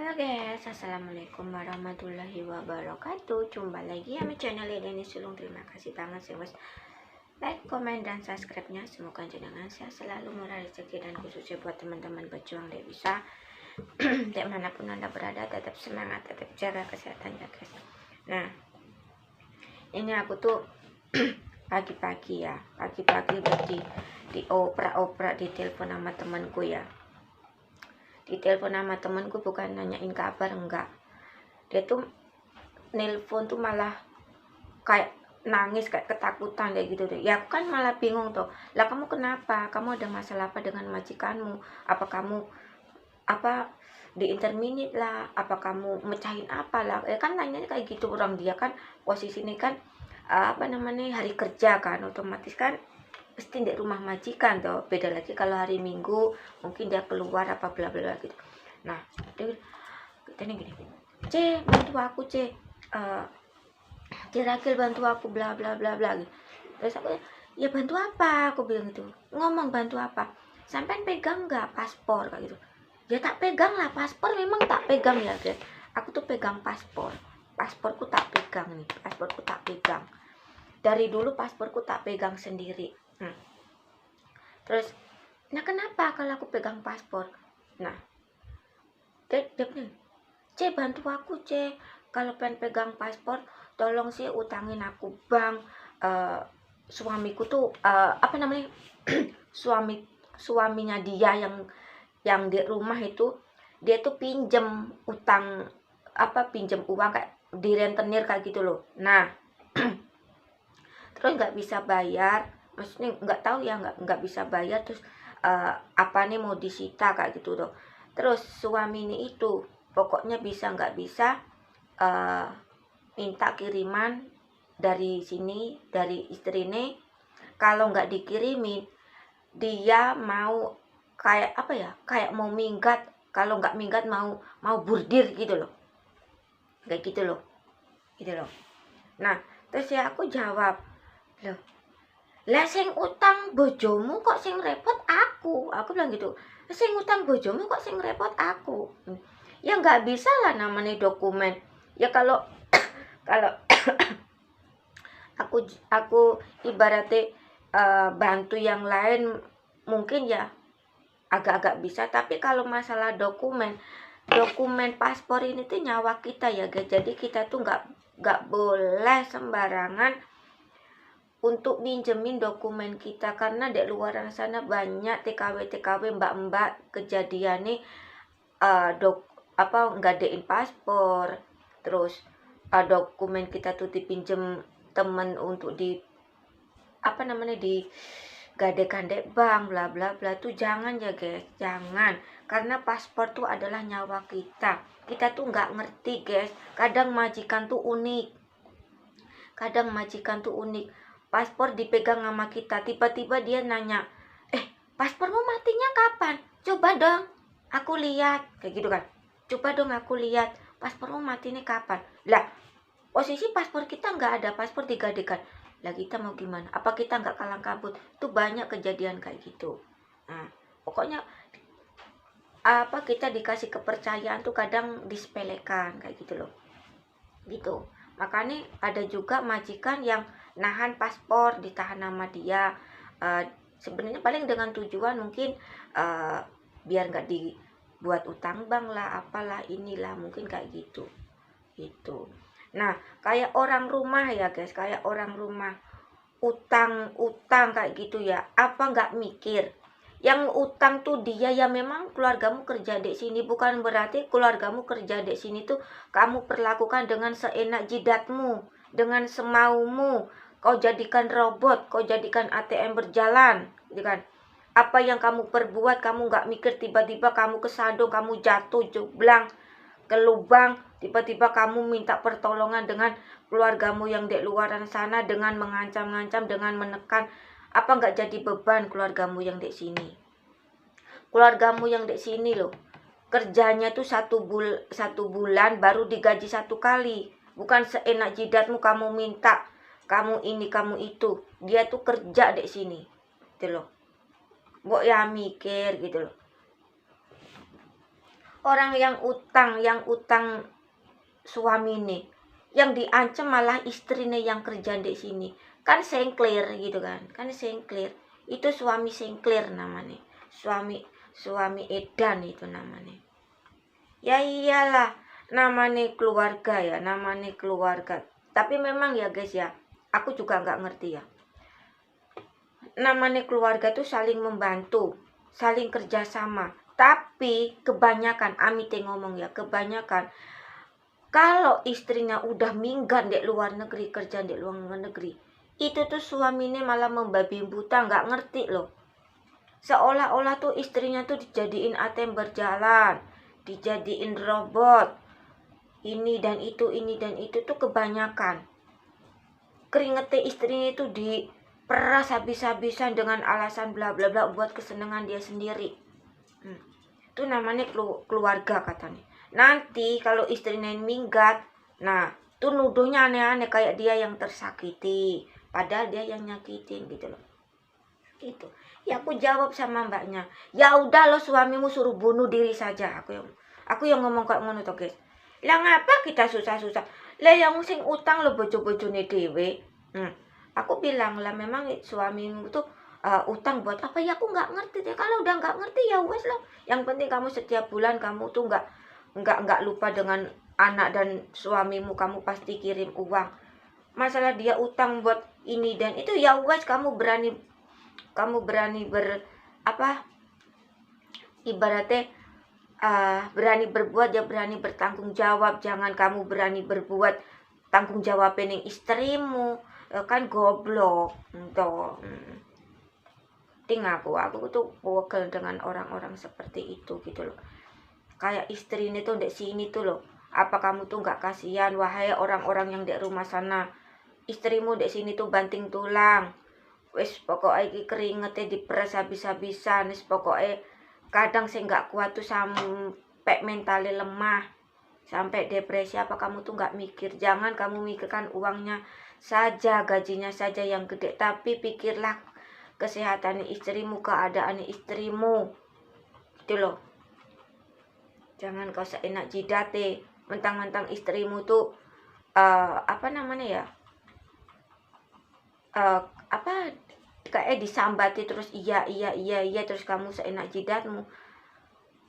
Halo guys, assalamualaikum warahmatullahi wabarakatuh. Jumpa lagi sama channel ini Sulung. Terima kasih banget sih mas like, komen, dan subscribe-nya. Semoga jenengan sehat selalu, murah rezeki, dan khususnya buat teman-teman berjuang dewasa dimanapun anda berada, tetap semangat, tetap jaga kesehatan ya guys. Nah, ini aku tuh pagi-pagi ya, pagi-pagi berarti di opera di telepon sama temanku ya. Di telepon sama temanku bukan nanyain kabar, enggak, dia tuh nelpon tuh malah kayak nangis, kayak ketakutan kayak gitu deh. Ya aku kan malah bingung tuh, lah kamu kenapa, kamu ada masalah apa dengan majikanmu, apa kamu di interminit lah, apa kamu mecahin apa lah, ya kan nanya kayak gitu. Orang dia kan posisi ini kan hari kerja kan, otomatis kan pasti di rumah majikan tuh. Beda lagi kalau hari Minggu mungkin dia keluar apa bla bla gitu. Nah dia gini, C bantu aku C, Rakil bantu aku bla bla bla bla gitu. Terus aku, ya bantu apa, aku bilang gitu. Ngomong bantu apa, sampai pegang nggak paspor kayak gitu. Ya tak pegang lah paspor, memang tak pegang ya guys. Aku tuh pegang pasporku tak pegang nih, pasporku tak pegang dari dulu, pasporku tak pegang sendiri. Terus, nah kenapa kalau aku pegang paspor? Nah, dia bilang, C bantu aku C, kalau pengen pegang paspor, tolong sih utangin aku bank. Suamiku tuh suaminya dia yang di rumah itu, dia tuh pinjem uang kayak di rentenir kayak gitu loh. Nah, terus nggak bisa bayar, maksudnya nggak tahu ya, nggak bisa bayar, terus mau disita kayak gitu loh. Terus suami ini itu pokoknya bisa nggak bisa minta kiriman dari sini, dari istri ini. Kalau nggak dikirimin, dia mau kayak mau minggat. Kalau nggak minggat mau burdir gitu loh, kayak gitu loh. Nah terus ya aku jawab, loh lah sing utang bojomu kok sing repot aku bilang gitu. Sing utang bojomu kok sing repot aku. Ya nggak bisa lah namanya dokumen. Ya kalau aku ibaratnya bantu yang lain mungkin ya agak-agak bisa, tapi kalau masalah dokumen paspor ini tuh nyawa kita ya guys. Jadi kita tuh nggak boleh sembarangan untuk minjemin dokumen kita, karena di luar sana banyak TKW mbak-mbak kejadian nih nggadein paspor, terus dokumen kita tuh dipinjem temen untuk di gadekan dek bank bla bla bla. Tuh jangan ya guys, jangan, karena paspor tuh adalah nyawa kita tuh nggak ngerti guys. Kadang majikan tuh unik, paspor dipegang sama kita, tiba-tiba dia nanya, paspormu matinya kapan? Coba dong aku lihat, kayak gitu kan. Coba dong aku lihat paspormu matinya kapan. Lah posisi paspor kita nggak ada, paspor digadekan. Lah kita mau gimana? Apa kita nggak kalang kabut? Tuh banyak kejadian kayak gitu. Nah pokoknya kita dikasih kepercayaan tuh kadang disepelekan kayak gitu loh, gitu. Makanya ada juga majikan yang nahan paspor, ditahan nama dia, sebenarnya paling dengan tujuan mungkin biar nggak dibuat utang bank lah, apalah inilah, mungkin kayak gitu. Nah kayak orang rumah ya guys, kayak orang rumah utang kayak gitu ya, apa nggak mikir yang utang tuh dia ya. Memang keluargamu kerja di sini, bukan berarti keluargamu kerja di sini tuh kamu perlakukan dengan seenak jidatmu, dengan semaumu. Kau jadikan robot, kau jadikan ATM berjalan, gitu kan. Apa yang kamu perbuat, kamu nggak mikir, tiba-tiba kamu kesandung, kamu jatuh jublang ke lubang, tiba-tiba kamu minta pertolongan dengan keluargamu yang di luaran sana, dengan mengancam-ngancam, dengan menekan. Apa nggak jadi beban keluargamu yang di sini? Keluargamu yang di sini loh, kerjanya tuh satu bulan baru digaji 1 kali. Bukan seenak jidatmu kamu minta, kamu ini kamu itu. Dia tuh kerja di sini, gitu loh. Mbok ya mikir gitu loh. Orang yang utang suami nih, yang diancam malah istrinya yang kerja di sini, kan sengklir gitu kan sengklir. Itu suami sengklir namanya, suami edan itu namanya. Ya iyalah, namanya keluarga ya, namanya keluarga. Tapi memang ya guys ya, aku juga nggak ngerti ya, namanya keluarga tuh saling membantu, saling kerjasama. Tapi kebanyakan, Amite ngomong ya, kebanyakan kalau istrinya udah minggat di luar negeri, kerja di luar negeri, itu tuh suaminya malah membabi buta, nggak ngerti loh. Seolah-olah tuh istrinya tuh dijadiin ATM berjalan, dijadiin robot, ini dan itu tuh kebanyakan. Keringetnya istrinya itu diperas habis-habisan dengan alasan bla bla bla buat kesenangan dia sendiri. Itu namanya keluarga katanya. Nanti kalau istrinya minggat, nah tuh nuduhnya aneh-aneh kayak dia yang tersakiti, padahal dia yang nyakitin gitu loh. Gitu. Ya aku jawab sama mbaknya, ya udah lo suamimu suruh bunuh diri saja. Aku yang ngomong kayak ngono to guys. Lah ngapa kita susah-susah? Lah yang sing utang lo bojo-bojone dhewe. Aku bilang lah memang suamimu tuh utang buat apa ya, aku nggak ngerti deh. Kalau udah nggak ngerti ya wes lo. Yang penting kamu setiap bulan kamu tuh nggak lupa dengan anak dan suamimu, kamu pasti kirim uang. Masalah dia utang buat ini dan itu ya wes, kamu berani ibaratnya berani berbuat ya berani bertanggung jawab. Jangan kamu berani berbuat tanggung jawab ning istrimu, kan goblok toh. Aku tuh wogel dengan orang-orang seperti itu gitu loh. Kayak istri ini tuh di sini tuh loh. Apa kamu tuh nggak kasihan, wahai orang-orang yang di rumah sana? Istrimu di sini tuh banting tulang. Wis pokoknya iki keringetnya diperes habis-habisan. Wis pokoknya kadang saya nggak kuat tuh sampai mentalnya lemah, sampai depresi. Apa kamu tuh nggak mikir? Jangan kamu mikirkan uangnya saja, gajinya saja yang gede, tapi pikirlah kesehatan istrimu, keadaan istrimu gitu loh. Jangan kau seenak jidate mentang-mentang istrimu tuh kayak disambati terus iya terus kamu seenak jidatmu.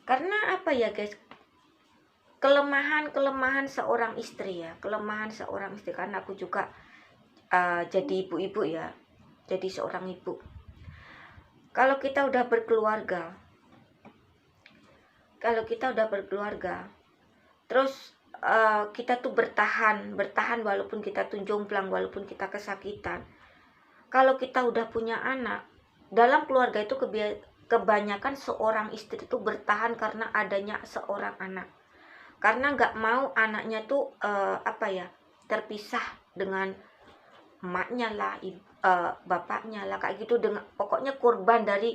Karena apa ya guys, kelemahan seorang istri ya, karena aku juga jadi ibu-ibu ya, jadi seorang ibu. Kalau kita udah berkeluarga, terus kita tuh bertahan walaupun kita tuh jomplang, walaupun kita kesakitan. Kalau kita udah punya anak, dalam keluarga itu kebanyakan seorang istri itu bertahan karena adanya seorang anak. Karena nggak mau anaknya tuh terpisah dengan emaknya lah, bapaknya lah, kayak gitu. Dengan pokoknya korban dari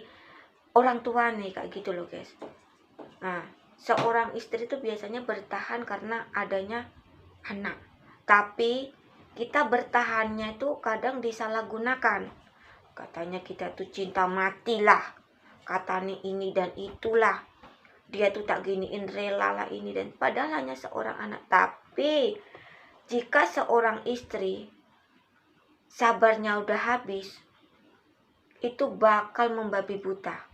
orang tua nih, kayak gitu loh guys. Nah, seorang istri itu biasanya bertahan karena adanya anak. Tapi kita bertahannya itu kadang disalahgunakan. Katanya kita tuh cinta mati lah, katanya ini dan itulah, dia tuh tak giniin, rela lah ini dan padahal hanya seorang anak. Tapi jika seorang istri sabarnya udah habis, itu bakal membabi buta.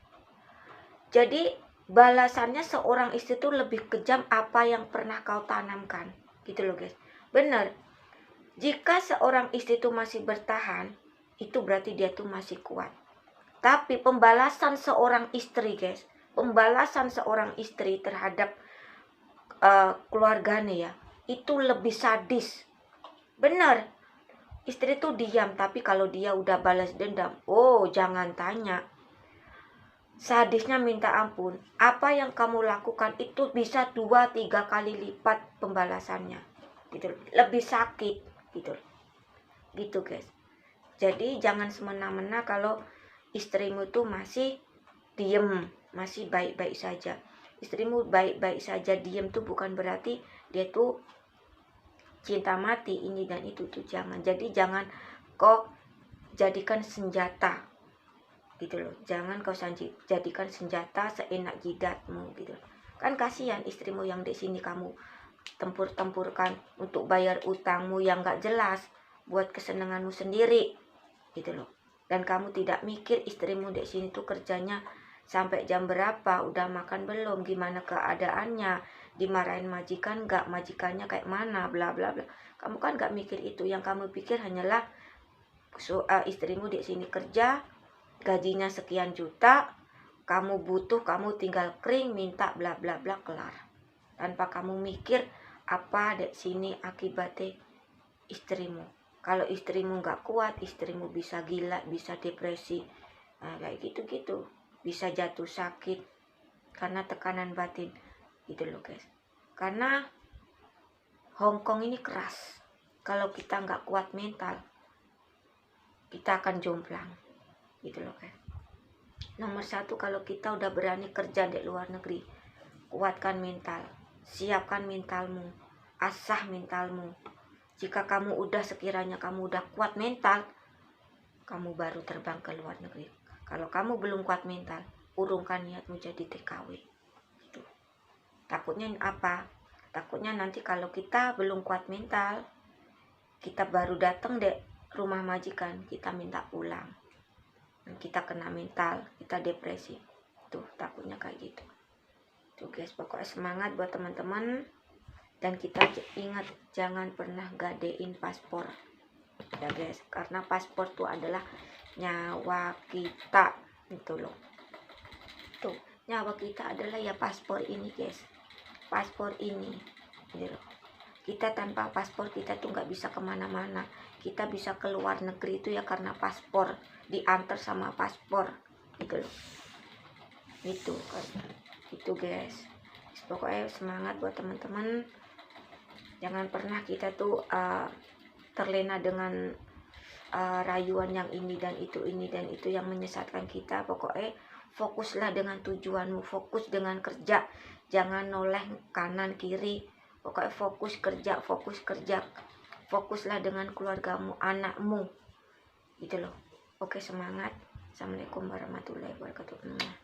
Jadi balasannya seorang istri itu lebih kejam apa yang pernah kau tanamkan, gitu loh guys. Bener, jika seorang istri itu masih bertahan, itu berarti dia tuh masih kuat. Tapi pembalasan seorang istri guys, pembalasan seorang istri terhadap keluarganya ya, itu lebih sadis. Bener, istri tuh diam, tapi kalau dia udah balas dendam, oh jangan tanya, sadisnya minta ampun. Apa yang kamu lakukan itu bisa 2-3 kali lipat pembalasannya, gitu, lebih sakit gitu guys. Jadi jangan semena-mena kalau istrimu tuh masih diem, masih baik-baik saja. Istrimu baik-baik saja diem tuh bukan berarti dia tuh cinta mati ini dan itu tuh jangan. Jadi jangan kok jadikan senjata gitu loh. Jangan kau jadikan senjata seenak jidatmu gitu. Kan kasihan istrimu yang di sini kamu tempur-tempurkan untuk bayar utangmu yang gak jelas buat kesenanganmu sendiri gitu loh. Dan kamu tidak mikir istrimu di sini tuh kerjanya sampai jam berapa, udah makan belum, gimana keadaannya, dimarahin majikan gak, majikannya kayak mana, bla bla bla. Kamu kan gak mikir itu. Yang kamu pikir hanyalah istrimu di sini kerja, gajinya sekian juta, kamu butuh, kamu tinggal kering minta bla bla bla, kelar. Tanpa kamu mikir apa di sini akibatnya istrimu. Kalau istrimu nggak kuat, istrimu bisa gila, bisa depresi, kayak gitu-gitu, bisa jatuh sakit karena tekanan batin gitu loh guys. Karena Hongkong ini keras. Kalau kita nggak kuat mental, kita akan jomplang gitu loh guys. Nomor satu, kalau kita udah berani kerja di luar negeri, kuatkan mental, siapkan mentalmu, asah mentalmu. Jika kamu udah, sekiranya kamu udah kuat mental, kamu baru terbang ke luar negeri. Kalau kamu belum kuat mental, urungkan niatmu jadi TKW. Gitu. Takutnya apa? Takutnya nanti kalau kita belum kuat mental, kita baru datang deh rumah majikan, kita minta pulang. Kita kena mental, kita depresi. Tuh, takutnya kayak gitu. Tuh guys, pokoknya semangat buat teman-teman. Dan kita ingat, jangan pernah gadein paspor ya guys, karena paspor tuh adalah nyawa kita gitu loh. Tuh, nyawa kita adalah ya paspor ini guys, paspor ini gitu loh. Kita tanpa paspor kita tuh nggak bisa kemana-mana. Kita bisa ke luar negeri itu ya karena paspor, diantar sama paspor gitu loh. Itu kan, itu guys. Pokoknya semangat buat teman-teman. Jangan pernah kita tuh terlena dengan rayuan yang ini dan itu yang menyesatkan kita. Pokoknya fokuslah dengan tujuanmu, fokus dengan kerja, jangan noleh kanan kiri. Pokoknya fokus kerja, fokuslah dengan keluargamu, anakmu gitu loh. Oke, semangat. Assalamualaikum warahmatullahi wabarakatuh.